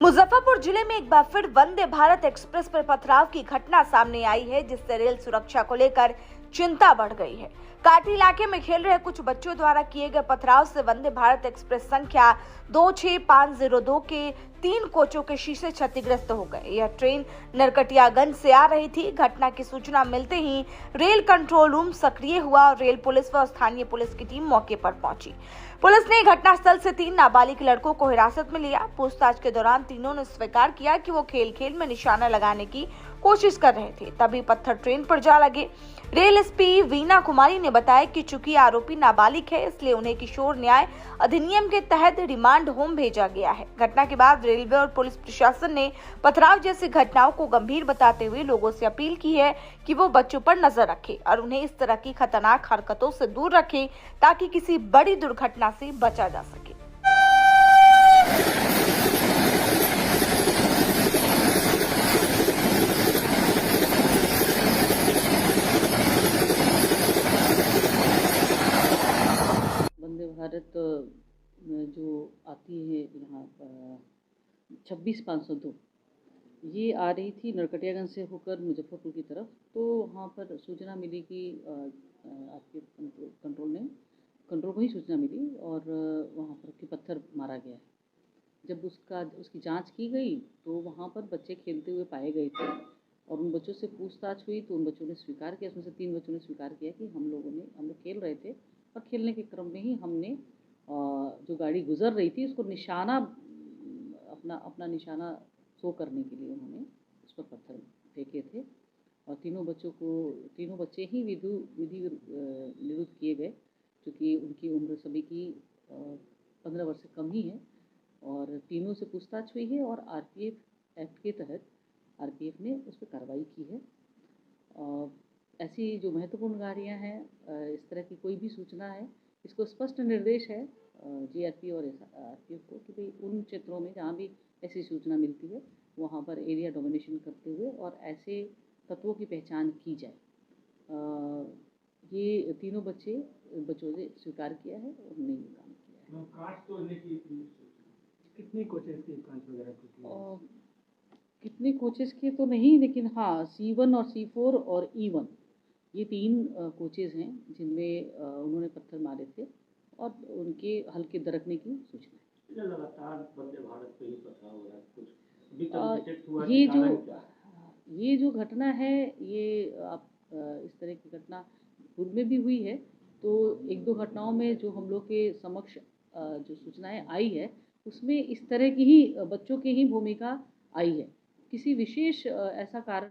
मुजफ्फरपुर जिले में एक बार फिर वंदे भारत एक्सप्रेस पर पथराव की घटना सामने आई है, जिससे रेल सुरक्षा को लेकर चिंता बढ़ गई है। काटी इलाके में खेल रहे कुछ बच्चों द्वारा किए गए पथराव से वंदे भारत एक्सप्रेस संख्या 26502 के 3 कोचों के शीशे क्षतिग्रस्त हो गए। यह ट्रेन नरकटियागंज से आ रही थी। घटना की सूचना मिलते ही रेल कंट्रोल रूम सक्रिय हुआ और रेल पुलिस व स्थानीय पुलिस की टीम मौके पर पहुंची। पुलिस ने घटनास्थल से 3 नाबालिग लड़कों को हिरासत में लिया। पूछताछ के दौरान तीनों ने स्वीकार किया कि वो खेल खेल में निशाना लगाने की कोशिश कर रहे थे, तभी पत्थर ट्रेन पर जा लगे। रेल एसपी वीना कुमारी ने बताया कि चूंकि आरोपी नाबालिग है, इसलिए उन्हें किशोर न्याय अधिनियम के तहत रिमांड होम भेजा गया है। घटना के बाद रेलवे और पुलिस प्रशासन ने पथराव जैसी घटनाओं को गंभीर बताते हुए लोगों से अपील की है कि वो बच्चों पर नजर रखें और उन्हें इस तरह की खतरनाक हरकतों से दूर रखें, ताकि किसी बड़ी दुर्घटना से बचा जा सके। वंदे भारत जो आती है यहाँ 26,502 ये आ रही थी नरकटियागंज से होकर मुजफ्फरपुर की तरफ। तो वहाँ पर सूचना मिली कि आपके कंट्रोल को ही सूचना मिली और वहाँ पर कि पत्थर मारा गया है। जब उसकी जांच की गई तो वहाँ पर बच्चे खेलते हुए पाए गए थे और उन बच्चों से पूछताछ हुई तो उन बच्चों ने स्वीकार किया। उसमें से 3 बच्चों ने स्वीकार किया कि हम लोग खेल रहे थे और खेलने के क्रम में ही हमने जो गाड़ी गुजर रही थी उसको निशाना अपना निशाना शो करने के लिए उन्होंने उस पर पत्थर फेंके थे और तीनों बच्चे ही विधि निरुद्ध किए गए, क्योंकि उनकी उम्र सभी की 15 वर्ष से कम ही है और तीनों से पूछताछ हुई है और आरपीएफ एक्ट के तहत आरपीएफ ने उस पर कार्रवाई की है। ऐसी जो महत्वपूर्ण गाड़ियाँ हैं, इस तरह की कोई भी सूचना है, इसको स्पष्ट निर्देश है जीआरपी और आरपीएफ को कि भाई उन क्षेत्रों में जहाँ भी ऐसी सूचना मिलती है वहाँ पर एरिया डोमिनेशन करते हुए और ऐसे तत्वों की पहचान की जाए। ये तीनों बच्चों ने स्वीकार किया है और उन्होंने ये काम किया है। कांच तोड़ने की कितनी कोशिश की कांच वगैरह की? कितने कोचेस के तो नहीं, लेकिन हाँ C1 और C4 और E1 ये 3 कोचेस हैं जिनमें उन्होंने पत्थर मारे थे और उनके हल्के दरकने की सूचना है। लगातार वंदे भारत पे ही पथराव हो रहा है, कुछ अभी तक डिटेक्ट हुआ है? ये जो घटना है ये आप इस तरह की घटना पूर्व में भी हुई है। तो 1-2 घटनाओं में जो हम लोग के समक्ष जो सूचनाएं आई है उसमें इस तरह की ही बच्चों की ही भूमिका आई है। किसी विशेष ऐसा कारण